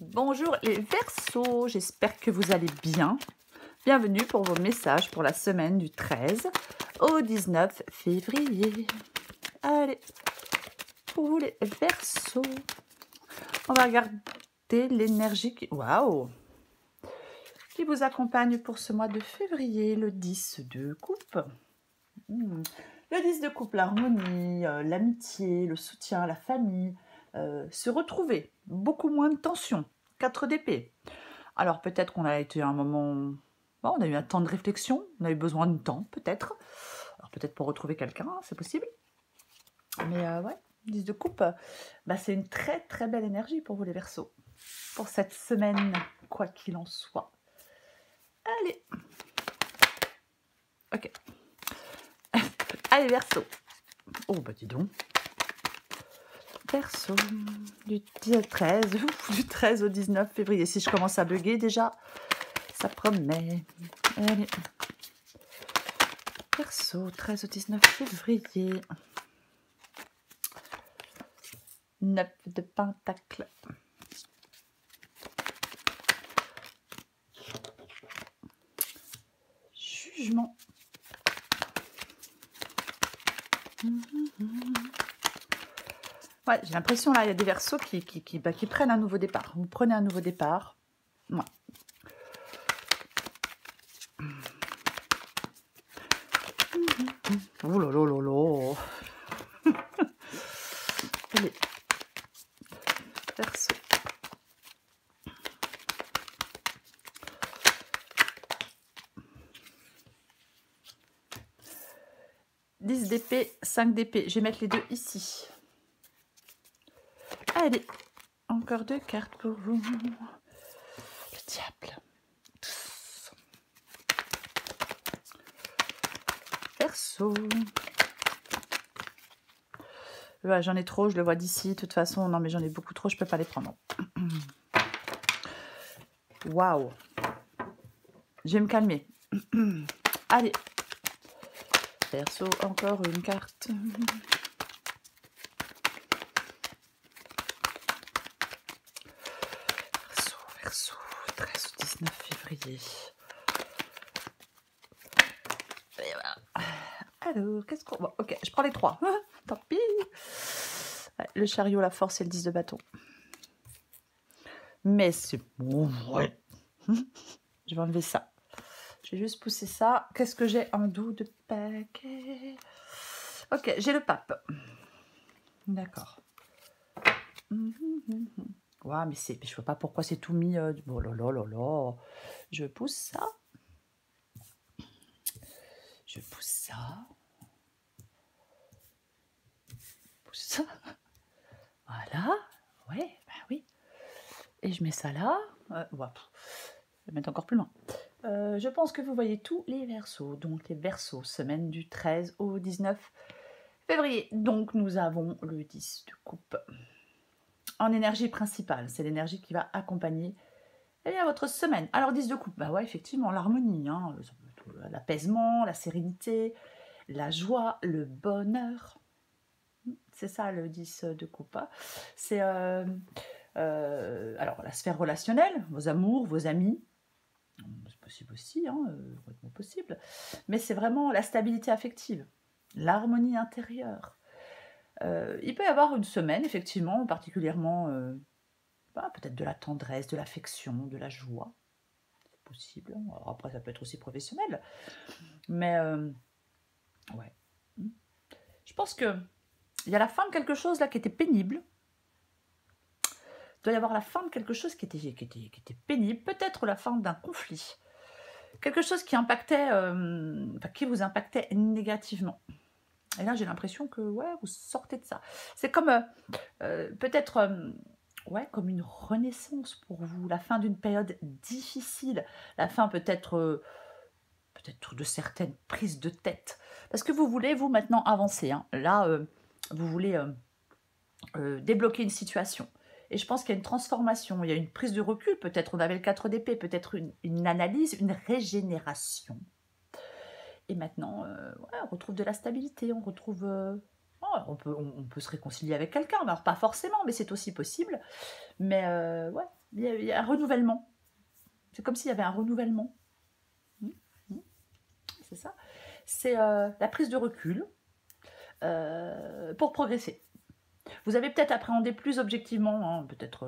Bonjour les Verseaux, j'espère que vous allez bien. Bienvenue pour vos messages pour la semaine du 13 au 19 février. Allez, pour vous les Verseaux, on va regarder l'énergie Waouh, qui vous accompagne pour ce mois de février, le 10 de coupe. Le 10 de coupe, l'harmonie, l'amitié, le soutien, la famille, se retrouver, beaucoup moins de tension. 4 d'épée. Alors peut-être qu'on a été un moment... Bon, on a eu un temps de réflexion, on a eu besoin de temps peut-être. Alors peut-être pour retrouver quelqu'un, c'est possible. Mais ouais, 10 de coupe, bah, c'est une très très belle énergie pour vous les Verseaux. Pour cette semaine, quoi qu'il en soit. Allez. Ok. Allez Verseaux. Oh bah dis donc. Verseau, du 13 au 19 février. Si je commence à bugger déjà, ça promet. Allez. Verseau, 13 au 19 février. 9 de pentacle. Jugement. Ouais, j'ai l'impression là, il y a des Verseaux qui prennent un nouveau départ. Vous prenez un nouveau départ. Ouais. Oh là là là là. Allez. Verseau. « 10 d'épée, 5 d'épée. Je vais mettre les deux ici. Allez, encore 2 cartes pour vous. Le diable. Verseau. Ouais, j'en ai trop, je le vois d'ici. De toute façon, non mais j'en ai beaucoup trop, je peux pas les prendre. Waouh. Je vais me calmer. Allez. Verseau, encore une carte. Verseau, 13 au 19 février. Et voilà. Alors, qu'est-ce qu'on... Bon, ok, je prends les 3. Tant pis. Ouais, le chariot, la force et le 10 de bâton. Mais c'est bon, ouais. Je vais enlever ça. Je vais juste pousser ça. Qu'est-ce que j'ai en dos de paquet? Ok, j'ai le pape. D'accord. Ouais, mais je vois pas pourquoi c'est tout mis. Oh là là là là. Je pousse ça. Je pousse ça. Pousse ça. Voilà. Ouais, bah oui. Et je mets ça là. Ouais, je vais mettre encore plus loin. Je pense que vous voyez tous les Verseaux. Donc les Verseaux, semaine du 13 au 19 février. Donc nous avons le 10 de coupe. En énergie principale, c'est l'énergie qui va accompagner votre semaine. Alors 10 de coupe, bah ouais, effectivement, l'harmonie, hein, l'apaisement, la sérénité, la joie, le bonheur. C'est ça le 10 de coupe. Hein. C'est alors la sphère relationnelle, vos amours, vos amis. C'est possible aussi, hein, complètement possible. Mais c'est vraiment la stabilité affective, l'harmonie intérieure. Il peut y avoir une semaine, effectivement, particulièrement, peut-être de la tendresse, de l'affection, de la joie. C'est possible. Alors après, ça peut être aussi professionnel. Mais, ouais. Je pense qu'il y a la fin de quelque chose là qui était pénible. Il doit y avoir la fin de quelque chose qui était pénible. Peut-être la fin d'un conflit. Quelque chose qui impactait, qui vous impactait négativement. Et là, j'ai l'impression que ouais, vous sortez de ça. C'est comme peut-être comme une renaissance pour vous, la fin d'une période difficile, la fin peut-être de certaines prises de tête. Parce que vous voulez, vous, maintenant, avancer. Hein. Là, vous voulez débloquer une situation. Et je pense qu'il y a une transformation, il y a une prise de recul, peut-être on avait le 4 d'épée, peut-être une analyse, une régénération. Et maintenant, on retrouve de la stabilité, on retrouve... on peut se réconcilier avec quelqu'un, alors pas forcément, mais c'est aussi possible. Mais ouais, Il y a un renouvellement. C'est comme s'il y avait un renouvellement. C'est ça. C'est la prise de recul pour progresser. Vous avez peut-être appréhendé plus objectivement, hein, peut-être,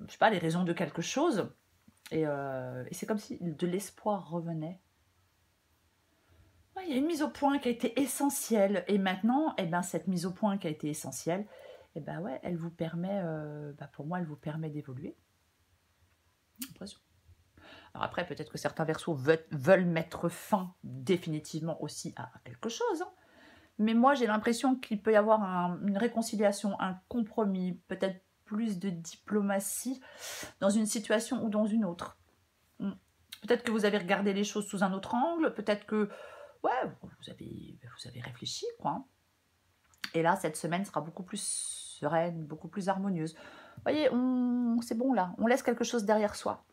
je sais pas, les raisons de quelque chose. Et c'est comme si de l'espoir revenait. Ouais, il y a une mise au point qui a été essentielle. Et maintenant, eh ben, cette mise au point qui a été essentielle, eh ben, ouais, elle vous permet, pour moi, elle vous permet d'évoluer. L'impression. Alors après, peut-être que certains versos veulent mettre fin définitivement aussi à quelque chose. Hein. Mais moi, j'ai l'impression qu'il peut y avoir une réconciliation, un compromis, peut-être plus de diplomatie dans une situation ou dans une autre. Peut-être que vous avez regardé les choses sous un autre angle, peut-être que ouais, vous avez réfléchi, quoi. Et là, cette semaine sera beaucoup plus sereine, beaucoup plus harmonieuse. Vous voyez, c'est bon là, on laisse quelque chose derrière soi.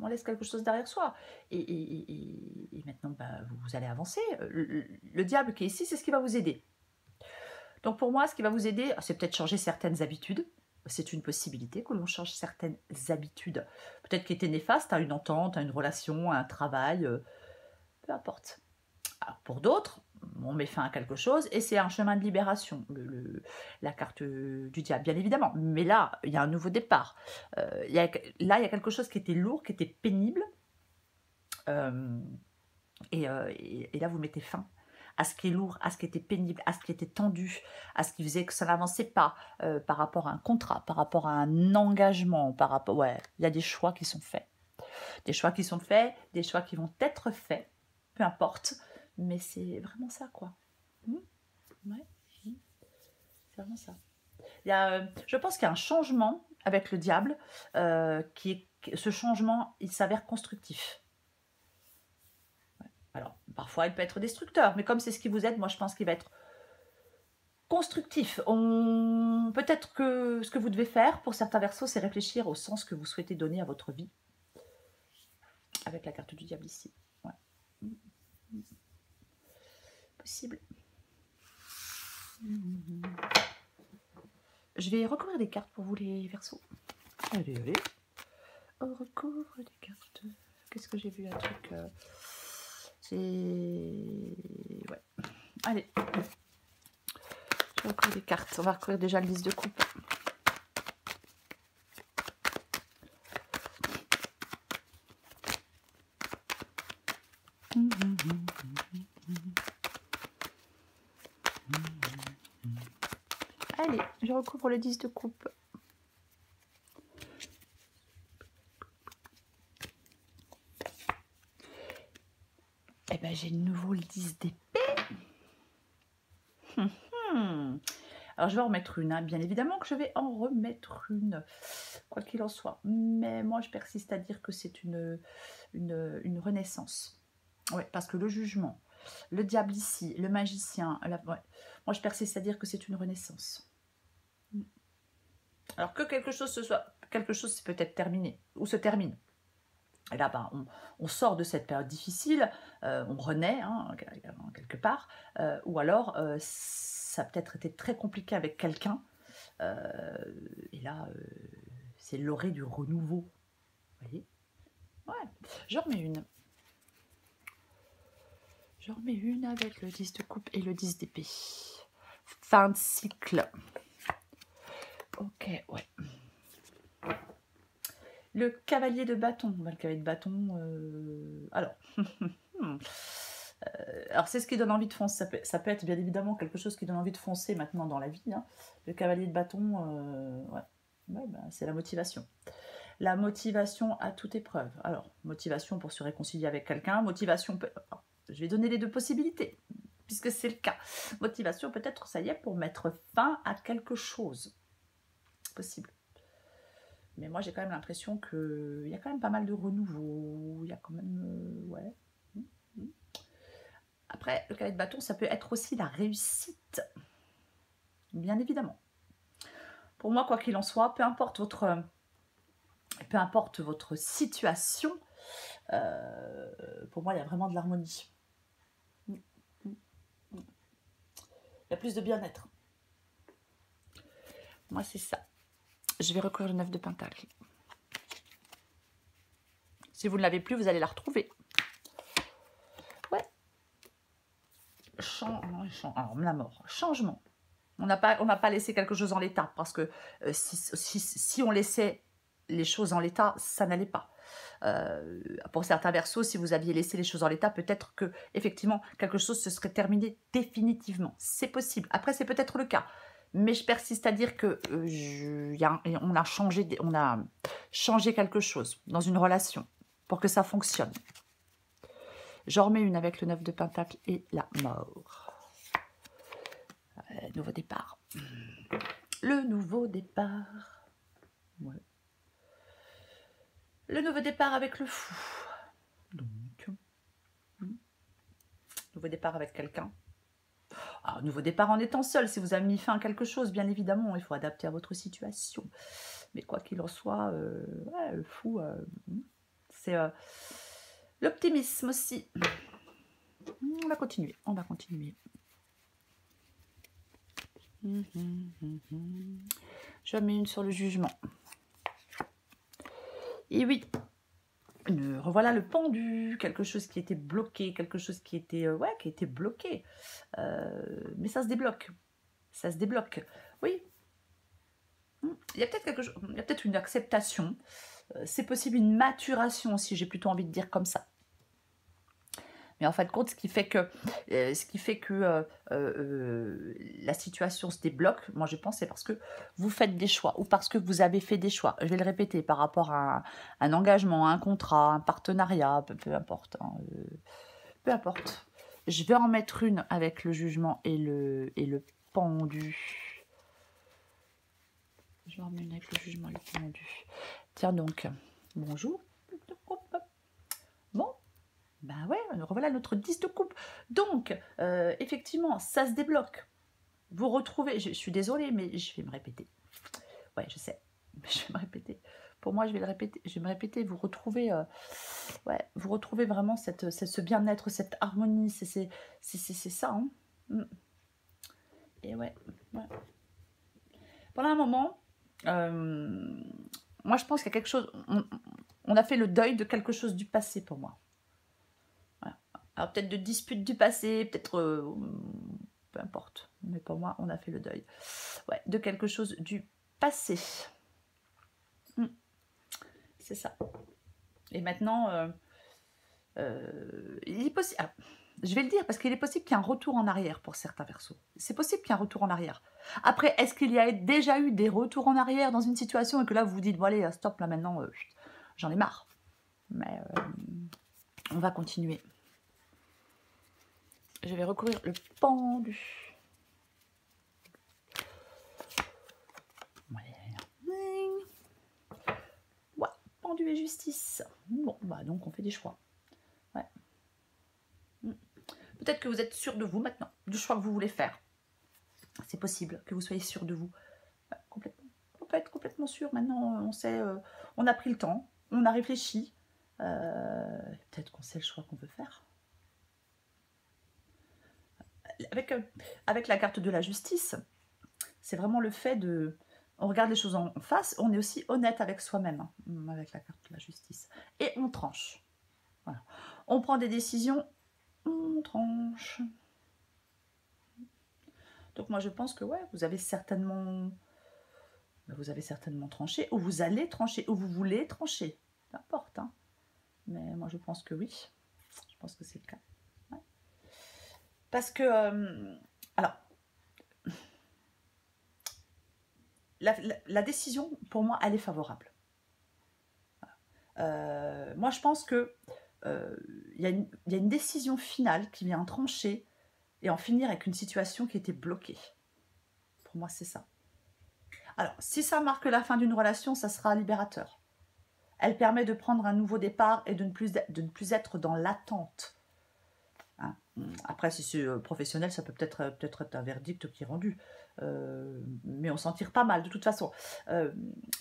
On laisse quelque chose derrière soi. Et maintenant, vous allez avancer. Le diable qui est ici, c'est ce qui va vous aider. Donc pour moi, ce qui va vous aider, c'est peut-être changer certaines habitudes. C'est une possibilité que l'on change certaines habitudes. Peut-être qui étaient néfastes à une entente, à une relation, à un travail, peu importe. Alors pour d'autres, on met fin à quelque chose et c'est un chemin de libération, la carte du diable, bien évidemment. Mais là, il y a un nouveau départ. Là, il y a quelque chose qui était lourd, qui était pénible. Et là, vous mettez fin à ce qui est lourd, à ce qui était pénible, à ce qui était tendu, à ce qui faisait que ça n'avançait pas par rapport à un contrat, par rapport à un engagement, par rapport... Ouais, il y a des choix qui sont faits. Des choix qui sont faits, des choix qui vont être faits, peu importe. Mais c'est vraiment ça, quoi. Ouais. C'est vraiment ça. Je pense qu'il y a un changement avec le diable, ce changement, il s'avère constructif. Alors, parfois, il peut être destructeur, mais comme c'est ce qui vous aide, moi, je pense qu'il va être constructif. Peut-être que ce que vous devez faire pour certains versos, c'est réfléchir au sens que vous souhaitez donner à votre vie. Avec la carte du diable ici. Ouais. Possible. Je vais recouvrir des cartes pour vous, les versos. Allez, allez. On recouvre des cartes. Qu'est-ce que j'ai vu? Un truc... Ouais. Allez. Je vais recouvrir des cartes. On va recouvrir déjà le 10 de coupe. Allez, je recouvre le 10 de coupe. Eh ben, j'ai de nouveau le 10 d'épée. Alors, je vais en remettre une. Hein. Bien évidemment que je vais en remettre une, quoi qu'il en soit. Mais moi, je persiste à dire que c'est une renaissance. Oui, parce que le jugement, le diable ici, le magicien, ouais. Moi, je persiste à dire que c'est une renaissance. Alors que quelque chose c'est peut-être terminé, ou se termine. Et là, on sort de cette période difficile, on renaît, hein, quelque part, ou alors ça a peut-être été très compliqué avec quelqu'un, et là, c'est l'orée du renouveau. Vous voyez? Ouais, j'en remets une. J'en remets une avec le 10 de coupe et le 10 d'épée. Fin de cycle. Ok, ouais. Le cavalier de bâton. Le cavalier de bâton, alors... alors c'est ce qui donne envie de foncer. Ça peut être bien évidemment quelque chose qui donne envie de foncer maintenant dans la vie. Hein. Le cavalier de bâton, c'est la motivation. La motivation à toute épreuve. Alors, motivation pour se réconcilier avec quelqu'un. Motivation... Je vais donner les deux possibilités, puisque c'est le cas. Motivation peut-être, ça y est, pour mettre fin à quelque chose. Possible. Mais moi, j'ai quand même l'impression qu'il y a quand même pas mal de renouveau. Il y a quand même... ouais. Après, le cavalier de bâton, ça peut être aussi la réussite. Bien évidemment. Pour moi, quoi qu'il en soit, peu importe votre situation, pour moi, il y a vraiment de l'harmonie. Il y a plus de bien-être. Moi, c'est ça. Je vais recourir le 9 de Pentacle. Si vous ne l'avez plus, vous allez la retrouver. Ouais. Alors, la mort. Changement. On n'a pas laissé quelque chose en l'état. Parce que si on laissait les choses en l'état, ça n'allait pas. Pour certains versos, si vous aviez laissé les choses en l'état, peut-être que effectivement quelque chose se serait terminé définitivement. C'est possible. Après, c'est peut-être le cas. Mais je persiste à dire que on a changé quelque chose dans une relation pour que ça fonctionne. J'en remets une avec le 9 de Pentacle et la mort. Nouveau départ. Le nouveau départ. Ouais. Le nouveau départ avec le fou. Donc, nouveau départ avec quelqu'un. Alors, nouveau départ en étant seul. Si vous avez mis fin à quelque chose, bien évidemment, il faut adapter à votre situation. Mais quoi qu'il en soit, ouais, le fou, c'est l'optimisme aussi. On va continuer, on va continuer. Je mets une sur le jugement. Et oui, revoilà le pendu, quelque chose qui était bloqué, quelque chose qui était, qui était bloqué. Mais ça se débloque. Ça se débloque. Oui. Il y a peut-être quelque chose, il y a peut-être une acceptation. C'est possible une maturation aussi, j'ai plutôt envie de dire comme ça. Mais en fin de compte, ce qui fait que la situation se débloque, moi je pense, c'est parce que vous faites des choix ou parce que vous avez fait des choix. Je vais le répéter, par rapport à un engagement, un contrat, un partenariat, peu importe. Hein, peu importe. Je vais en mettre une avec le jugement et le pendu. Je vais en mettre une avec le jugement et le pendu. Tiens donc, bonjour. Bon. Ben ouais, revoilà notre 10 de coupe. Donc, effectivement, ça se débloque. Vous retrouvez, je suis désolée, mais je vais me répéter. Ouais, je sais, mais je vais me répéter. Pour moi, je vais le répéter. Je vais me répéter. Vous retrouvez, vous retrouvez vraiment ce bien-être, cette harmonie. C'est ça. Hein. Et ouais. Pendant un moment, moi, je pense qu'il y a quelque chose. On a fait le deuil de quelque chose du passé pour moi. Alors peut-être de disputes du passé, peut-être, peu importe, mais pour moi, on a fait le deuil. Ouais, de quelque chose du passé. C'est ça. Et maintenant, il est possible, je vais le dire, parce qu'il est possible qu'il y ait un retour en arrière pour certains versos. C'est possible qu'il y ait un retour en arrière. Après, est-ce qu'il y a déjà eu des retours en arrière dans une situation et que là, vous vous dites, bon allez, stop, là maintenant, j'en ai marre. Mais on va continuer. Je vais recourir le pendu. Ouais, pendu et justice. Bon, bah donc on fait des choix. Ouais. Peut-être que vous êtes sûr de vous maintenant, du choix que vous voulez faire. C'est possible que vous soyez sûr de vous. Ouais, complètement. On peut être complètement sûr. Maintenant, on sait, on a pris le temps, on a réfléchi. Peut-être qu'on sait le choix qu'on veut faire. Avec la carte de la justice, c'est vraiment le fait de... On regarde les choses en face, on est aussi honnête avec soi-même, hein, avec la carte de la justice. Et on tranche. Voilà. On prend des décisions, on tranche. Donc moi je pense que ouais, vous avez certainement tranché, ou vous allez trancher, ou vous voulez trancher. Peu importe. Hein. Mais moi je pense que oui. Je pense que c'est le cas. Ouais. Parce que... alors... La décision, pour moi, elle est favorable. Moi, je pense que y a une décision finale qui vient trancher et en finir avec une situation qui était bloquée. Pour moi, c'est ça. Alors, si ça marque la fin d'une relation, ça sera libérateur. Elle permet de prendre un nouveau départ et de ne plus être dans l'attente. Hein. Après, si c'est professionnel, ça peut peut-être être un verdict qui est rendu. Mais on s'en tire pas mal de toute façon.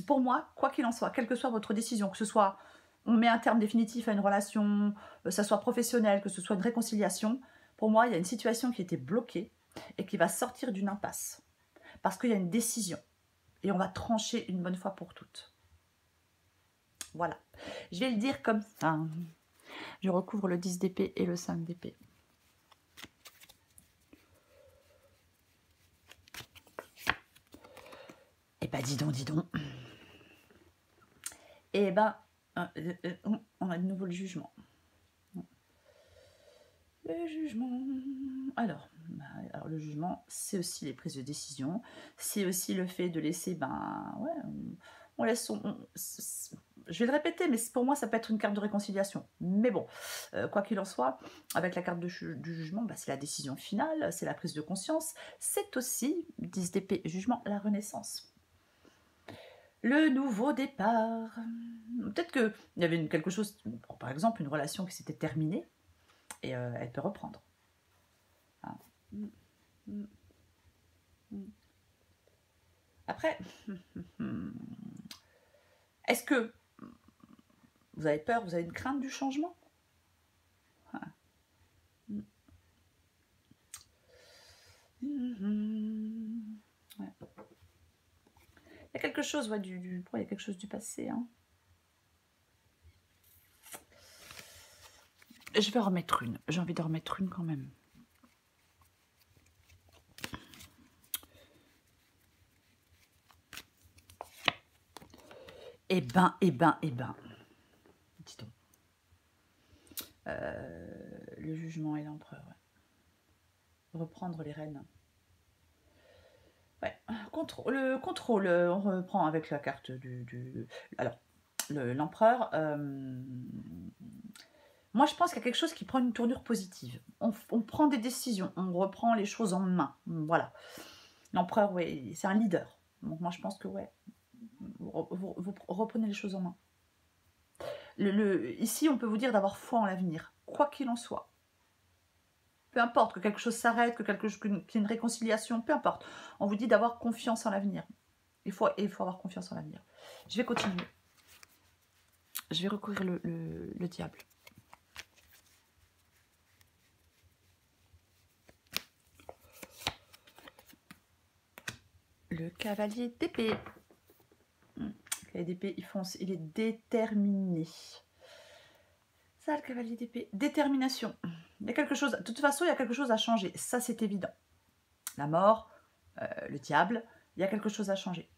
Pour moi, quoi qu'il en soit, quelle que soit votre décision, que ce soit on met un terme définitif à une relation, que ce soit professionnel, que ce soit une réconciliation, pour moi, il y a une situation qui était bloquée et qui va sortir d'une impasse. Parce qu'il y a une décision. Et on va trancher une bonne fois pour toutes. Voilà. Je vais le dire comme ça. Je recouvre le 10 d'épée et le 5 d'épée. Eh ben, dis donc, dis donc. Eh ben, on a de nouveau le jugement. Le jugement. Alors le jugement, c'est aussi les prises de décision. C'est aussi le fait de laisser, ben, ouais, on laisse je vais le répéter, mais pour moi, ça peut être une carte de réconciliation. Mais bon, quoi qu'il en soit, avec la carte du jugement, ben, c'est la décision finale, c'est la prise de conscience. C'est aussi, 10 d'épée, jugement, la renaissance. Le nouveau départ. Peut-être qu'il y avait quelque chose, par exemple, une relation qui s'était terminée, et elle peut reprendre. Ah. Après, est-ce que vous avez peur, vous avez une crainte du changement? Ouais. Il y a quelque chose, ouais, il y a quelque chose du passé. Hein. Je vais remettre une. J'ai envie de remettre une quand même. Eh ben. Dis donc. Le jugement et l'empereur. Ouais. Reprendre les rênes. Ouais. Le contrôle, on reprend avec la carte alors, l'empereur. Moi, je pense qu'il y a quelque chose qui prend une tournure positive. On prend des décisions, on reprend les choses en main. Voilà. L'empereur, ouais, c'est un leader. Donc moi, je pense que, ouais, vous reprenez les choses en main. Ici, on peut vous dire d'avoir foi en l'avenir, quoi qu'il en soit. Peu importe que quelque chose s'arrête, qu'il y ait une réconciliation, peu importe. On vous dit d'avoir confiance en l'avenir. Il faut avoir confiance en l'avenir. Je vais continuer. Je vais recouvrir le diable. Le cavalier d'épée. Le cavalier d'épée, il est déterminé. Ça, le cavalier d'épée. Détermination. Il y a quelque chose, de toute façon, il y a quelque chose à changer. Ça, c'est évident. La mort, le diable, il y a quelque chose à changer.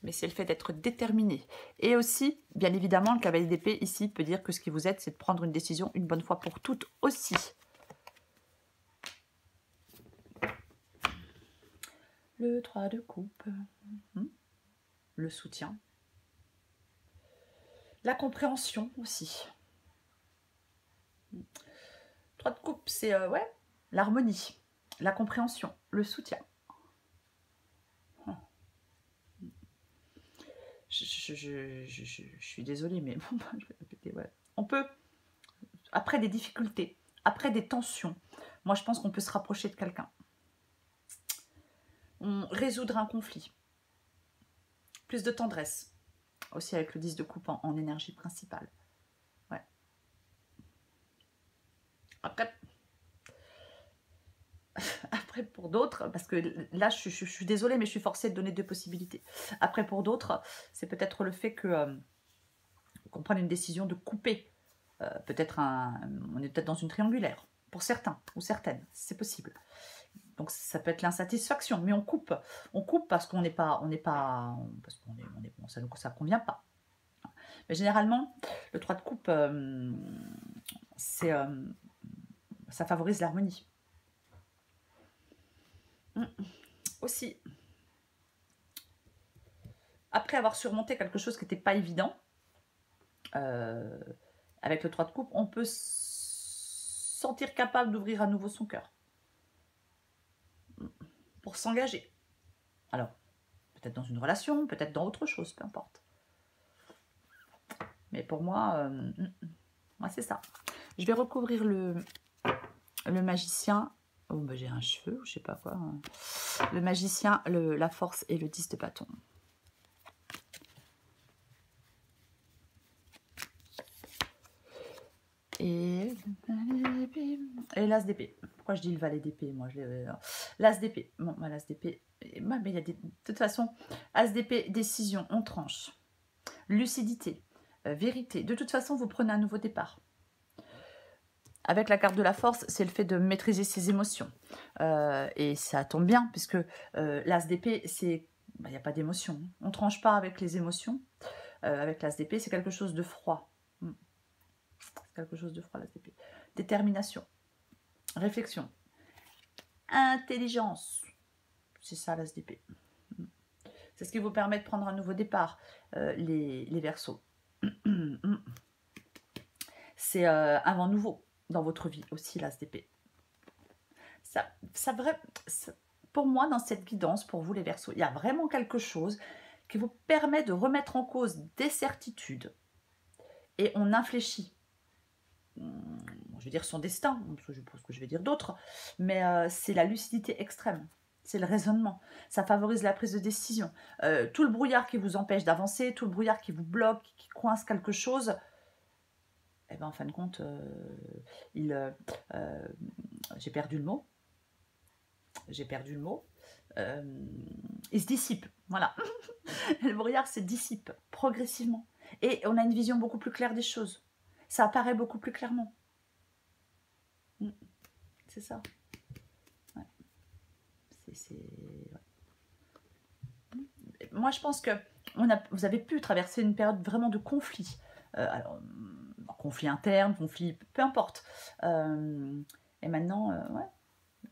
Mais c'est le fait d'être déterminé. Et aussi, bien évidemment, le cavalier d'épée, ici, peut dire que ce qui vous aide, c'est de prendre une décision une bonne fois pour toutes aussi. Le 3 de coupe. Le soutien. La compréhension aussi. 3 de coupe, c'est ouais, l'harmonie, la compréhension, le soutien. Je suis désolée, mais bon, je vais répéter. Ouais. On peut, après des difficultés, après des tensions, moi je pense qu'on peut se rapprocher de quelqu'un. On résoudre un conflit. Plus de tendresse. Aussi avec le 10 de coupe en énergie principale. Ouais. Après pour d'autres, parce que là je suis désolée, mais je suis forcée de donner deux possibilités. Après pour d'autres, c'est peut-être le fait que qu'on prenne une décision de couper. Peut-être on est peut-être dans une triangulaire, pour certains ou certaines, c'est possible. Donc ça peut être l'insatisfaction, mais on coupe parce qu'on n'est pas, parce qu'on est bon, ça convient pas. Mais généralement, le 3 de coupe, ça favorise l'harmonie. Aussi, après avoir surmonté quelque chose qui n'était pas évident, avec le 3 de coupe, on peut se sentir capable d'ouvrir à nouveau son cœur pour s'engager. Alors, peut-être dans une relation, peut-être dans autre chose, peu importe. Mais pour moi, c'est ça. Je vais recouvrir le magicien. Oh, bah, j'ai un cheveu, je sais pas quoi. Le magicien, la force et le 10 de bâton. Et l'as d'épée. Pourquoi je dis le valet d'épée? Moi, l'as d'épée. Bon, l'as d'épée. Mais il y a de toute façon, as d'épée, décision, on tranche. Lucidité, vérité. De toute façon, vous prenez un nouveau départ. Avec la carte de la force, c'est le fait de maîtriser ses émotions. Et ça tombe bien, puisque l'as d'épée, c'est... Il n'y a pas d'émotion. On ne tranche pas avec les émotions. Avec l'as d'épée, c'est quelque chose de froid. C'est quelque chose de froid, l'as d'épée. Détermination, réflexion, intelligence. C'est ça, l'as d'épée. C'est ce qui vous permet de prendre un nouveau départ, les Verseaux. C'est un vent nouveau dans votre vie aussi, l'as d'épée. Pour moi, dans cette guidance, pour vous les Verseaux, il y a vraiment quelque chose qui vous permet de remettre en cause des certitudes. Et on infléchit. Je vais dire son destin, je pense que je vais dire d'autres, mais c'est la lucidité extrême. C'est le raisonnement. Ça favorise la prise de décision. Tout le brouillard qui vous empêche d'avancer, tout le brouillard qui vous bloque, qui coince quelque chose, eh ben, en fin de compte, j'ai perdu le mot. J'ai perdu le mot. Il se dissipe. Voilà. Le brouillard se dissipe progressivement. Et on a une vision beaucoup plus claire des choses. Ça apparaît beaucoup plus clairement. C'est ça. Ouais. Ouais. Moi, je pense que vous avez pu traverser une période vraiment de conflit. Alors, conflit interne, conflit, peu importe. Et maintenant, ouais,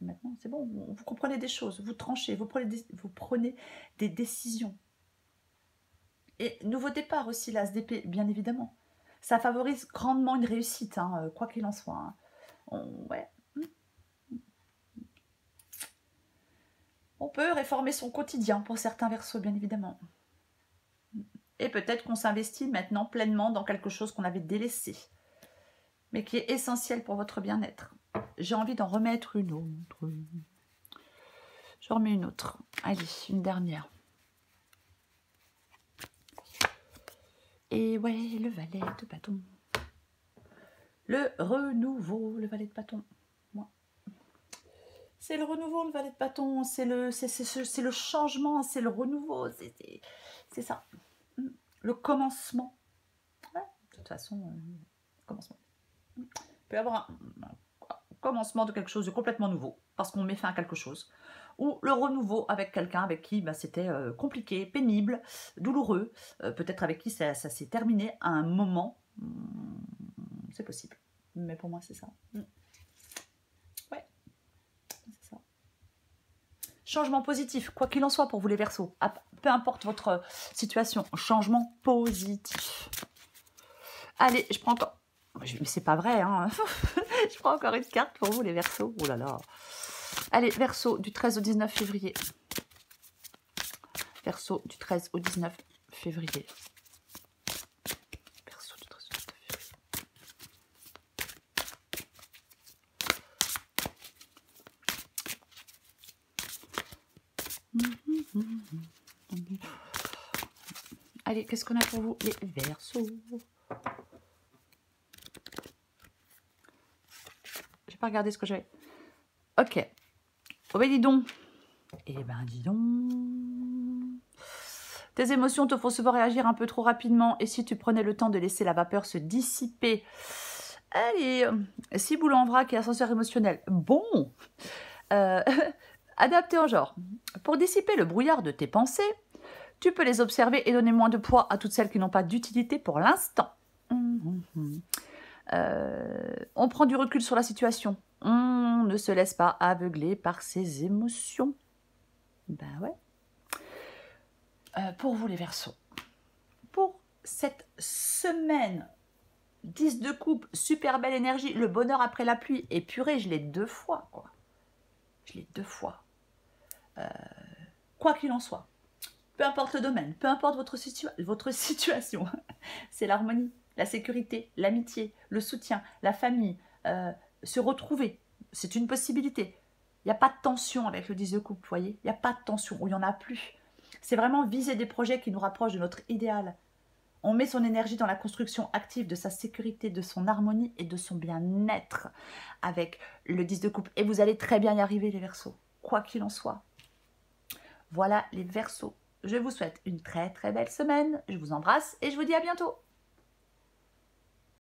maintenant c'est bon, vous comprenez des choses, vous tranchez, vous prenez des décisions. Et nouveau départ aussi, l'as d'épée, bien évidemment. Ça favorise grandement une réussite, hein, quoi qu'il en soit. Hein. Ouais. On peut réformer son quotidien pour certains Verseaux, bien évidemment. Et peut-être qu'on s'investit maintenant pleinement dans quelque chose qu'on avait délaissé, mais qui est essentiel pour votre bien-être. J'ai envie d'en remettre une autre. J'en remets une autre. Allez, une dernière. Et ouais, le valet de bâton. Le renouveau, le valet de bâton. C'est le renouveau, le valet de bâton. C'est le changement, c'est le renouveau. C'est ça. Le commencement. Ouais, de toute façon, commencement. Il peut y avoir un commencement de quelque chose de complètement nouveau, parce qu'on met fin à quelque chose. Ou le renouveau avec quelqu'un avec qui c'était compliqué, pénible, douloureux. Peut-être avec qui ça s'est terminé à un moment. C'est possible. Mais pour moi, c'est ça. Ouais, c'est ça. Changement positif, quoi qu'il en soit pour vous les Verseaux. Peu importe votre situation, changement positif. Allez, je prends encore... Mais c'est pas vrai, hein. Je prends encore une carte pour vous les Verseaux. Oh là là. Allez, Verseau du 13 au 19 février. Verseau du 13 au 19 février. Verseau du 13 au 19 février. Allez, qu'est-ce qu'on a pour vous les Verseaux? Je vais pas regarder ce que j'avais. Ok. Oh ben dis donc. Eh ben dis donc. Tes émotions te font souvent réagir un peu trop rapidement. Et si tu prenais le temps de laisser la vapeur se dissiper? Allez, si boulot en vrac et ascenseur émotionnel. Bon. Adapté en genre. Pour dissiper le brouillard de tes pensées, tu peux les observer et donner moins de poids à toutes celles qui n'ont pas d'utilité pour l'instant. On prend du recul sur la situation. On ne se laisse pas aveugler par ses émotions. Ben ouais. Pour vous les Verseaux, pour cette semaine, 10 de coupe, super belle énergie, le bonheur après la pluie, et purée, je l'ai 2 fois, quoi. Je l'ai 2 fois. Quoi qu'il en soit, peu importe le domaine, peu importe votre situation, c'est l'harmonie, la sécurité, l'amitié, le soutien, la famille, se retrouver, c'est une possibilité. Il n'y a pas de tension avec le 10 de coupe, vous voyez, il n'y a pas de tension, ou il n'y en a plus. C'est vraiment viser des projets qui nous rapprochent de notre idéal. On met son énergie dans la construction active de sa sécurité, de son harmonie et de son bien-être avec le 10 de coupe. Et vous allez très bien y arriver les Verseaux, quoi qu'il en soit. Voilà les Verseaux. Je vous souhaite une très très belle semaine. Je vous embrasse et je vous dis à bientôt.